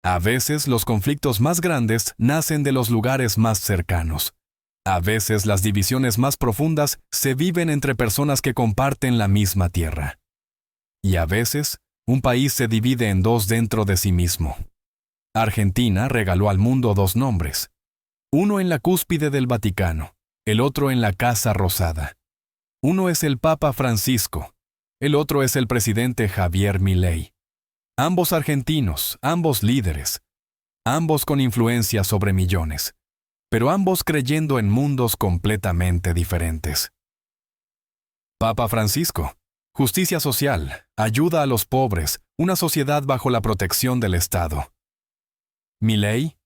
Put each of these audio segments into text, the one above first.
A veces los conflictos más grandes nacen de los lugares más cercanos. A veces las divisiones más profundas se viven entre personas que comparten la misma tierra. Y a veces, un país se divide en dos dentro de sí mismo. Argentina regaló al mundo dos nombres. Uno en la cúspide del Vaticano, el otro en la Casa Rosada. Uno es el Papa Francisco, el otro es el presidente Javier Milei. Ambos argentinos, ambos líderes, ambos con influencia sobre millones, pero ambos creyendo en mundos completamente diferentes. Papa Francisco: justicia social, ayuda a los pobres, una sociedad bajo la protección del Estado. Milei: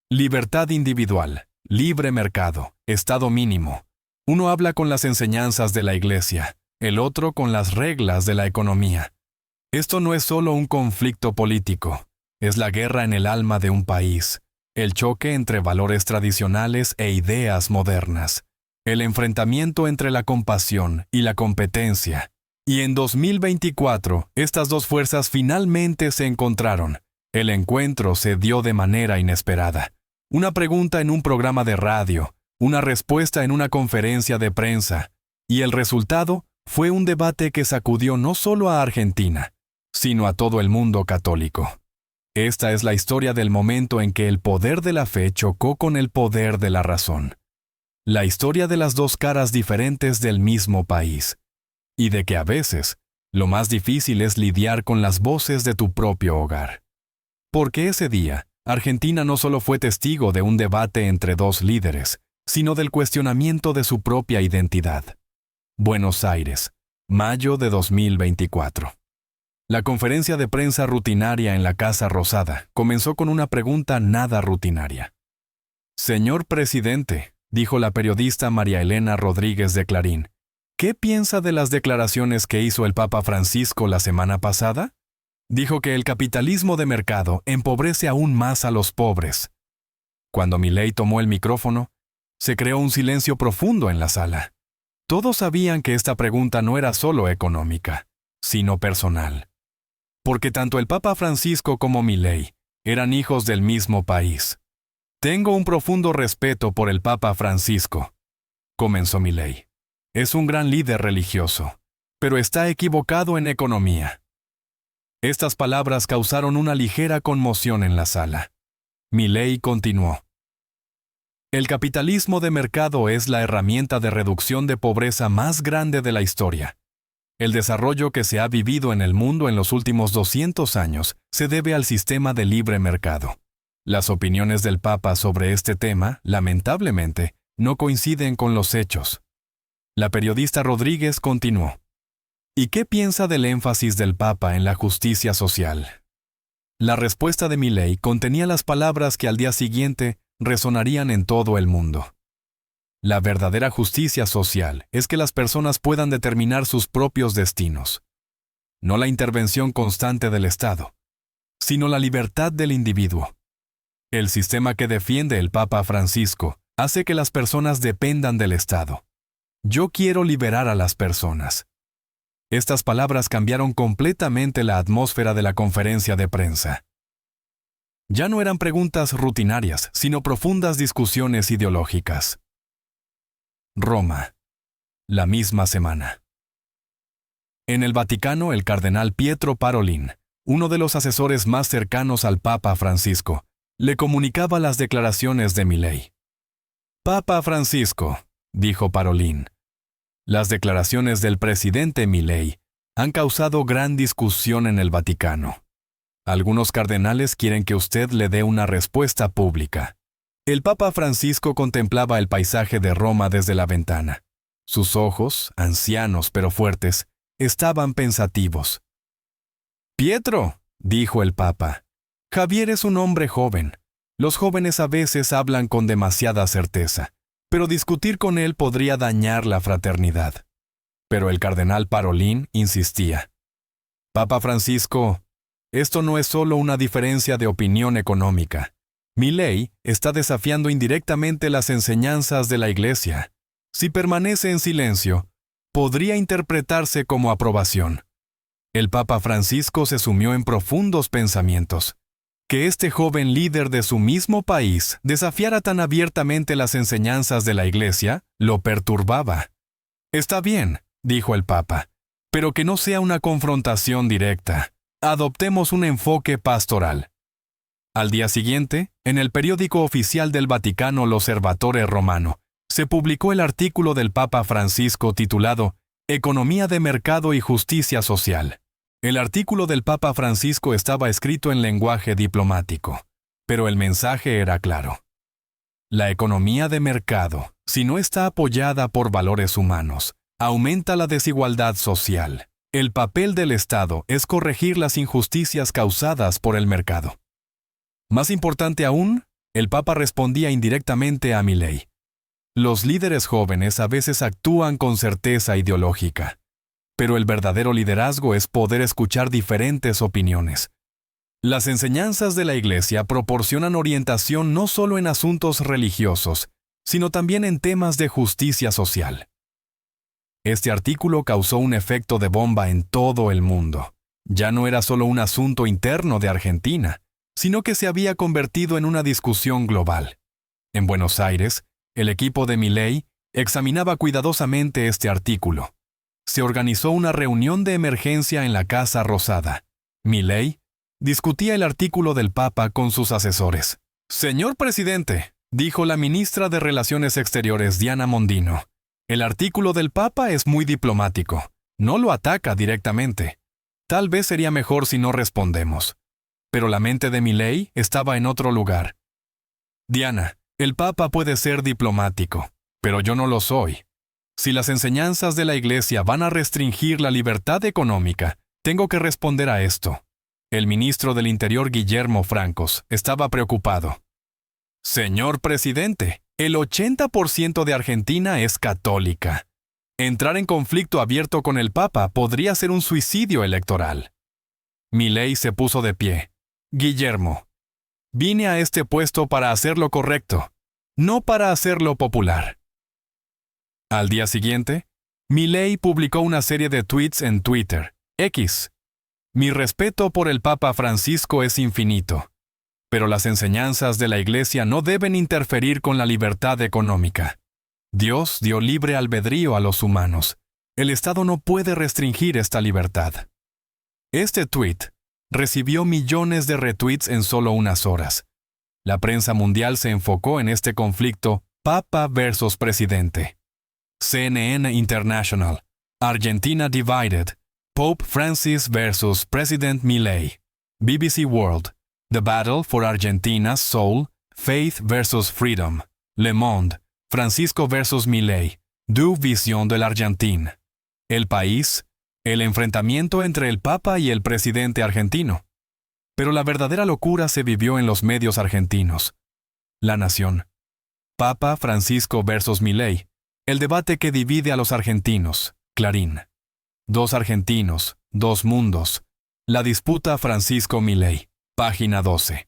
libertad individual, libre mercado, Estado mínimo. Uno habla con las enseñanzas de la Iglesia, el otro con las reglas de la economía. Esto no es solo un conflicto político, es la guerra en el alma de un país, el choque entre valores tradicionales e ideas modernas, el enfrentamiento entre la compasión y la competencia. Y en 2024, estas dos fuerzas finalmente se encontraron. El encuentro se dio de manera inesperada. Una pregunta en un programa de radio, una respuesta en una conferencia de prensa, y el resultado fue un debate que sacudió no solo a Argentina, sino a todo el mundo católico. Esta es la historia del momento en que el poder de la fe chocó con el poder de la razón. La historia de las dos caras diferentes del mismo país. Y de que a veces, lo más difícil es lidiar con las voces de tu propio hogar. Porque ese día, Argentina no solo fue testigo de un debate entre dos líderes, sino del cuestionamiento de su propia identidad. Buenos Aires, mayo de 2024. La conferencia de prensa rutinaria en la Casa Rosada comenzó con una pregunta nada rutinaria. Señor presidente, dijo la periodista María Elena Rodríguez de Clarín, ¿qué piensa de las declaraciones que hizo el Papa Francisco la semana pasada? Dijo que el capitalismo de mercado empobrece aún más a los pobres. Cuando Milei tomó el micrófono, se creó un silencio profundo en la sala. Todos sabían que esta pregunta no era solo económica, sino personal. Porque tanto el Papa Francisco como Milei eran hijos del mismo país. Tengo un profundo respeto por el Papa Francisco, comenzó Milei. Es un gran líder religioso, pero está equivocado en economía. Estas palabras causaron una ligera conmoción en la sala. Milei continuó. El capitalismo de mercado es la herramienta de reducción de pobreza más grande de la historia. El desarrollo que se ha vivido en el mundo en los últimos 200 años se debe al sistema de libre mercado. Las opiniones del Papa sobre este tema, lamentablemente, no coinciden con los hechos. La periodista Rodríguez continuó. ¿Y qué piensa del énfasis del Papa en la justicia social? La respuesta de Milei contenía las palabras que al día siguiente resonarían en todo el mundo. La verdadera justicia social es que las personas puedan determinar sus propios destinos. No la intervención constante del Estado, sino la libertad del individuo. El sistema que defiende el Papa Francisco hace que las personas dependan del Estado. Yo quiero liberar a las personas. Estas palabras cambiaron completamente la atmósfera de la conferencia de prensa. Ya no eran preguntas rutinarias, sino profundas discusiones ideológicas. Roma. La misma semana. En el Vaticano, el cardenal Pietro Parolin, uno de los asesores más cercanos al Papa Francisco, le comunicaba las declaraciones de Milei. Papa Francisco, dijo Parolin, las declaraciones del presidente Milei han causado gran discusión en el Vaticano. Algunos cardenales quieren que usted le dé una respuesta pública. El Papa Francisco contemplaba el paisaje de Roma desde la ventana. Sus ojos, ancianos pero fuertes, estaban pensativos. Pietro, dijo el Papa, Javier es un hombre joven. Los jóvenes a veces hablan con demasiada certeza, pero discutir con él podría dañar la fraternidad. Pero el cardenal Parolin insistía. Papa Francisco, esto no es solo una diferencia de opinión económica. Milei está desafiando indirectamente las enseñanzas de la Iglesia. Si permanece en silencio, podría interpretarse como aprobación. El Papa Francisco se sumió en profundos pensamientos. Que este joven líder de su mismo país desafiara tan abiertamente las enseñanzas de la Iglesia lo perturbaba. «Está bien», dijo el Papa, «pero que no sea una confrontación directa. Adoptemos un enfoque pastoral». Al día siguiente, en el periódico oficial del Vaticano L'Osservatore Romano, se publicó el artículo del Papa Francisco titulado «Economía de mercado y justicia social». El artículo del Papa Francisco estaba escrito en lenguaje diplomático, pero el mensaje era claro. La economía de mercado, si no está apoyada por valores humanos, aumenta la desigualdad social. El papel del Estado es corregir las injusticias causadas por el mercado. Más importante aún, el Papa respondía indirectamente a Milei. Los líderes jóvenes a veces actúan con certeza ideológica, pero el verdadero liderazgo es poder escuchar diferentes opiniones. Las enseñanzas de la Iglesia proporcionan orientación no solo en asuntos religiosos, sino también en temas de justicia social. Este artículo causó un efecto de bomba en todo el mundo. Ya no era solo un asunto interno de Argentina, sino que se había convertido en una discusión global. En Buenos Aires, el equipo de Milei examinaba cuidadosamente este artículo. Se organizó una reunión de emergencia en la Casa Rosada. Milei discutía el artículo del Papa con sus asesores. «Señor presidente», dijo la ministra de Relaciones Exteriores Diana Mondino, «el artículo del Papa es muy diplomático. No lo ataca directamente. Tal vez sería mejor si no respondemos». Pero la mente de Milei estaba en otro lugar. «Diana, el Papa puede ser diplomático, pero yo no lo soy. Si las enseñanzas de la Iglesia van a restringir la libertad económica, tengo que responder a esto». El ministro del Interior Guillermo Francos estaba preocupado. «Señor presidente, el 80% de Argentina es católica. Entrar en conflicto abierto con el Papa podría ser un suicidio electoral». Milei se puso de pie. «Guillermo, vine a este puesto para hacer lo correcto, no para hacerlo popular». Al día siguiente, Milei publicó una serie de tweets en Twitter, X. «Mi respeto por el Papa Francisco es infinito, pero las enseñanzas de la Iglesia no deben interferir con la libertad económica. Dios dio libre albedrío a los humanos. El Estado no puede restringir esta libertad». Este tweet recibió millones de retweets en solo unas horas. La prensa mundial se enfocó en este conflicto Papa versus presidente. CNN International, Argentina Divided, Pope Francis versus President Milei. BBC World, The Battle for Argentina's Soul, Faith versus Freedom. Le Monde, Francisco versus Milei, Du Vision de l'Argentine. El País, el enfrentamiento entre el Papa y el presidente argentino. Pero la verdadera locura se vivió en los medios argentinos. La Nación. Papa Francisco versus Milei. El debate que divide a los argentinos. Clarín. Dos argentinos, dos mundos. La disputa Francisco-Milei. Página 12.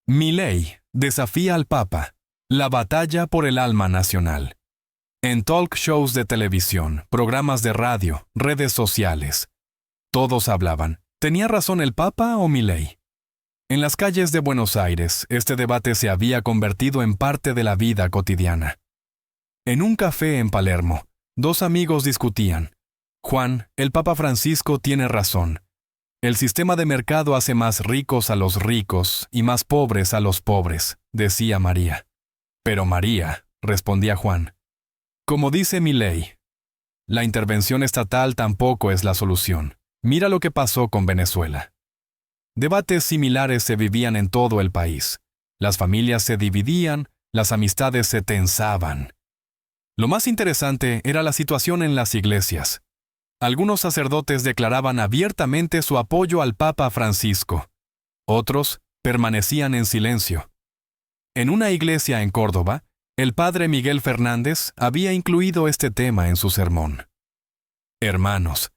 Milei desafía al Papa. La batalla por el alma nacional. En talk shows de televisión, programas de radio, redes sociales. Todos hablaban. ¿Tenía razón el Papa o Milei? En las calles de Buenos Aires, este debate se había convertido en parte de la vida cotidiana. En un café en Palermo, dos amigos discutían. «Juan, el Papa Francisco tiene razón. El sistema de mercado hace más ricos a los ricos y más pobres a los pobres», decía María. «Pero María», respondía Juan, «como dice Milei, la intervención estatal tampoco es la solución. Mira lo que pasó con Venezuela». Debates similares se vivían en todo el país. Las familias se dividían, las amistades se tensaban. Lo más interesante era la situación en las iglesias. Algunos sacerdotes declaraban abiertamente su apoyo al Papa Francisco. Otros permanecían en silencio. En una iglesia en Córdoba, el padre Miguel Fernández había incluido este tema en su sermón. Hermanos,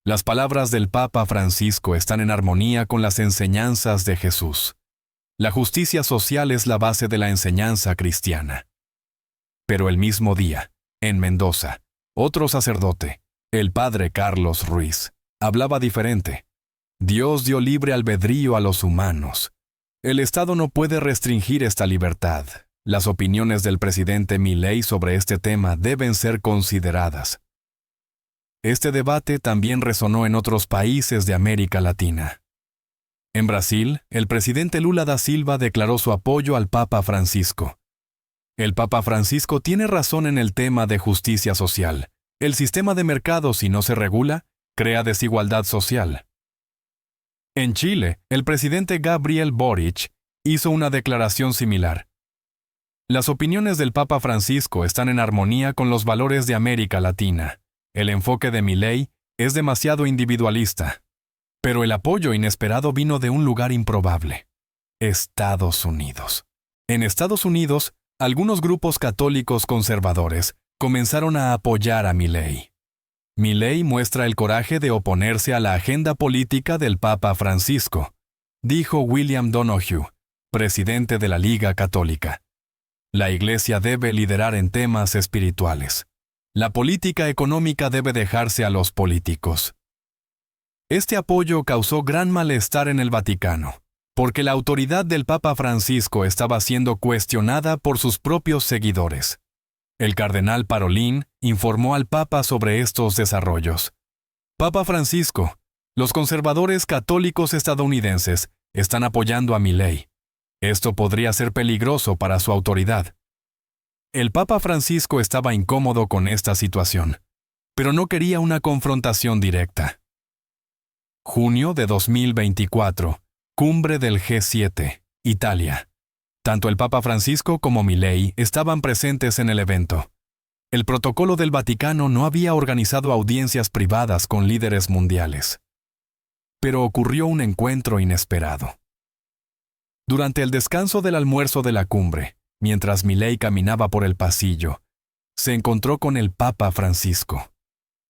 las palabras del Papa Francisco están en armonía con las enseñanzas de Jesús. La justicia social es la base de la enseñanza cristiana. Pero el mismo día, en Mendoza, otro sacerdote, el padre Carlos Ruiz, hablaba diferente. Dios dio libre albedrío a los humanos. El Estado no puede restringir esta libertad. Las opiniones del presidente Milei sobre este tema deben ser consideradas. Este debate también resonó en otros países de América Latina. En Brasil, el presidente Lula da Silva declaró su apoyo al Papa Francisco. El Papa Francisco tiene razón en el tema de justicia social. El sistema de mercado, si no se regula, crea desigualdad social. En Chile, el presidente Gabriel Boric hizo una declaración similar. Las opiniones del Papa Francisco están en armonía con los valores de América Latina. El enfoque de Milei es demasiado individualista. Pero el apoyo inesperado vino de un lugar improbable: Estados Unidos. En Estados Unidos, algunos grupos católicos conservadores comenzaron a apoyar a Milei. Milei muestra el coraje de oponerse a la agenda política del Papa Francisco, dijo William Donoghue, presidente de la Liga Católica. La Iglesia debe liderar en temas espirituales. La política económica debe dejarse a los políticos. Este apoyo causó gran malestar en el Vaticano, porque la autoridad del Papa Francisco estaba siendo cuestionada por sus propios seguidores. El cardenal Parolin informó al Papa sobre estos desarrollos. Papa Francisco, los conservadores católicos estadounidenses están apoyando a Milei. Esto podría ser peligroso para su autoridad. El Papa Francisco estaba incómodo con esta situación, pero no quería una confrontación directa. Junio de 2024, Cumbre del G7, Italia. Tanto el Papa Francisco como Milei estaban presentes en el evento. El protocolo del Vaticano no había organizado audiencias privadas con líderes mundiales. Pero ocurrió un encuentro inesperado. Durante el descanso del almuerzo de la cumbre, mientras Milei caminaba por el pasillo, se encontró con el Papa Francisco.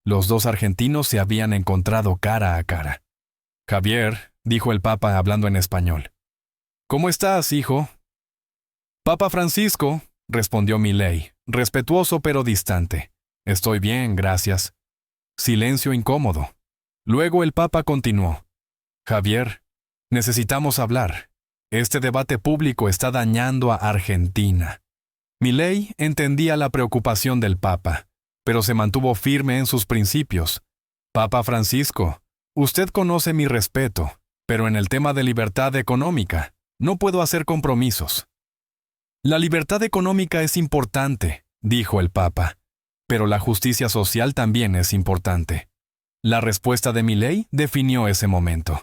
Los dos argentinos se habían encontrado cara a cara. «Javier», dijo el Papa hablando en español. «¿Cómo estás, hijo?» «Papa Francisco», respondió Milei, respetuoso pero distante. «Estoy bien, gracias». Silencio incómodo. Luego el Papa continuó. «Javier, necesitamos hablar. Este debate público está dañando a Argentina». Milei entendía la preocupación del Papa, pero se mantuvo firme en sus principios. «Papa Francisco, usted conoce mi respeto, pero en el tema de libertad económica, no puedo hacer compromisos». «La libertad económica es importante», dijo el Papa, «pero la justicia social también es importante». La respuesta de Milei definió ese momento.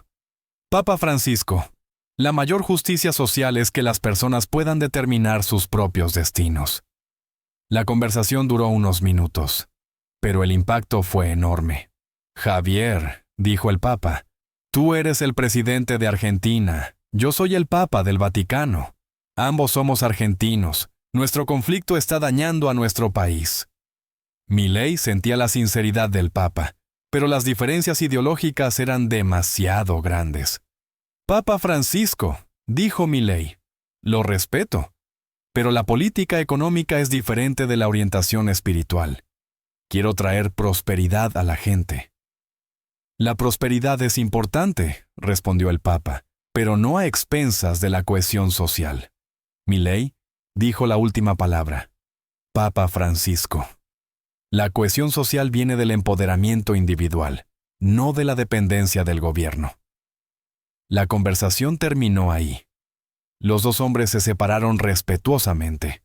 «Papa Francisco, la mayor justicia social es que las personas puedan determinar sus propios destinos». La conversación duró unos minutos, pero el impacto fue enorme. «Javier», dijo el Papa, «tú eres el presidente de Argentina, yo soy el Papa del Vaticano. Ambos somos argentinos. Nuestro conflicto está dañando a nuestro país». Milei sentía la sinceridad del Papa, pero las diferencias ideológicas eran demasiado grandes. «Papa Francisco», dijo Milei, «lo respeto, pero la política económica es diferente de la orientación espiritual. Quiero traer prosperidad a la gente». «La prosperidad es importante», respondió el Papa, «pero no a expensas de la cohesión social». Milei dijo la última palabra. «Papa Francisco, la cohesión social viene del empoderamiento individual, no de la dependencia del gobierno». La conversación terminó ahí. Los dos hombres se separaron respetuosamente.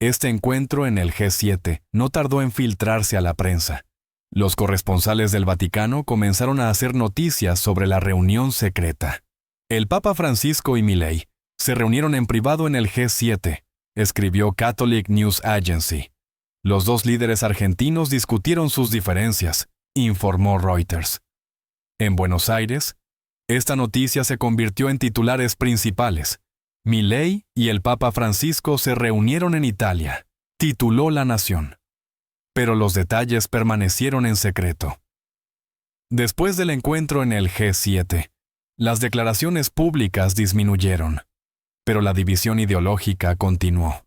Este encuentro en el G7 no tardó en filtrarse a la prensa. Los corresponsales del Vaticano comenzaron a hacer noticias sobre la reunión secreta. «El Papa Francisco y Milei se reunieron en privado en el G7», escribió Catholic News Agency. «Los dos líderes argentinos discutieron sus diferencias», informó Reuters. En Buenos Aires, esta noticia se convirtió en titulares principales. «Milei y el Papa Francisco se reunieron en Italia», tituló La Nación. Pero los detalles permanecieron en secreto. Después del encuentro en el G7, las declaraciones públicas disminuyeron, pero la división ideológica continuó.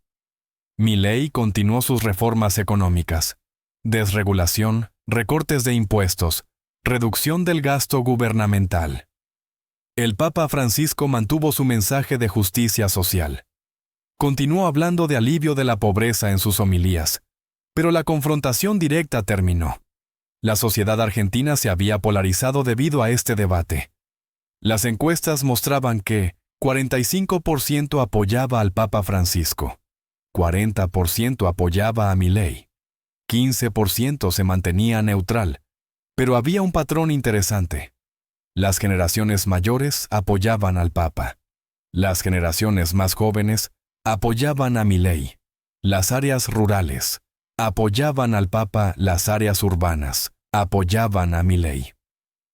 Milei continuó sus reformas económicas: desregulación, recortes de impuestos, reducción del gasto gubernamental. El Papa Francisco mantuvo su mensaje de justicia social. Continuó hablando de alivio de la pobreza en sus homilías, pero la confrontación directa terminó. La sociedad argentina se había polarizado debido a este debate. Las encuestas mostraban que 45% apoyaba al Papa Francisco, 40% apoyaba a Milei, 15% se mantenía neutral, pero había un patrón interesante. Las generaciones mayores apoyaban al Papa. Las generaciones más jóvenes apoyaban a Milei. Las áreas rurales apoyaban al Papa, las áreas urbanas apoyaban a Milei.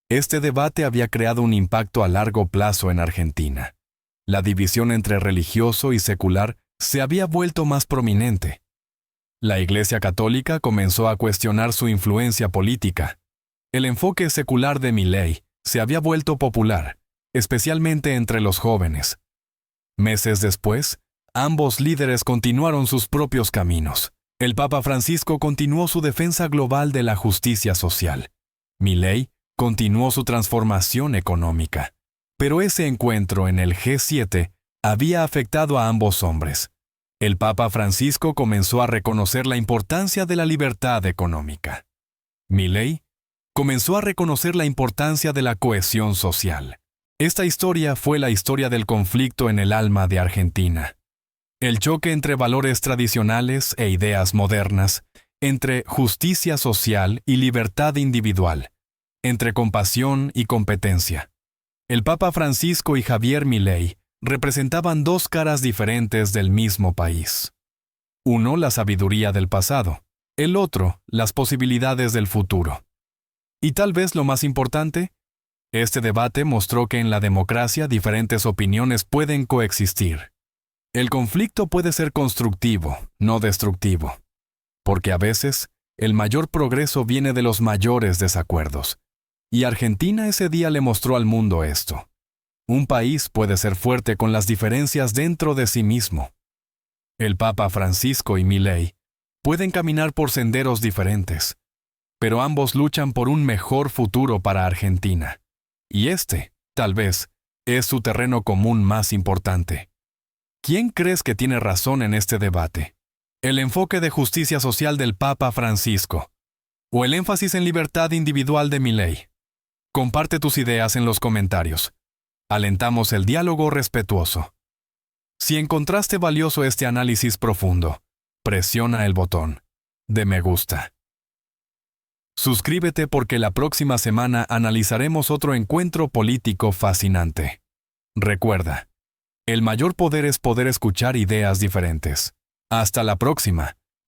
Este debate había creado un impacto a largo plazo en Argentina. La división entre religioso y secular se había vuelto más prominente. La Iglesia Católica comenzó a cuestionar su influencia política. El enfoque secular de Milei se había vuelto popular, especialmente entre los jóvenes. Meses después, ambos líderes continuaron sus propios caminos. El Papa Francisco continuó su defensa global de la justicia social. Milei continuó su transformación económica. Pero ese encuentro en el G7 había afectado a ambos hombres. El Papa Francisco comenzó a reconocer la importancia de la libertad económica. Milei comenzó a reconocer la importancia de la cohesión social. Esta historia fue la historia del conflicto en el alma de Argentina. El choque entre valores tradicionales e ideas modernas, entre justicia social y libertad individual, entre compasión y competencia. El Papa Francisco y Javier Milei representaban dos caras diferentes del mismo país. Uno, la sabiduría del pasado; el otro, las posibilidades del futuro. Y tal vez lo más importante, este debate mostró que en la democracia diferentes opiniones pueden coexistir. El conflicto puede ser constructivo, no destructivo, porque a veces el mayor progreso viene de los mayores desacuerdos. Y Argentina ese día le mostró al mundo esto. Un país puede ser fuerte con las diferencias dentro de sí mismo. El Papa Francisco y Milei pueden caminar por senderos diferentes, pero ambos luchan por un mejor futuro para Argentina. Y este, tal vez, es su terreno común más importante. ¿Quién crees que tiene razón en este debate? ¿El enfoque de justicia social del Papa Francisco o el énfasis en libertad individual de Milei? Comparte tus ideas en los comentarios. Alentamos el diálogo respetuoso. Si encontraste valioso este análisis profundo, presiona el botón de me gusta. Suscríbete porque la próxima semana analizaremos otro encuentro político fascinante. Recuerda, el mayor poder es poder escuchar ideas diferentes. Hasta la próxima.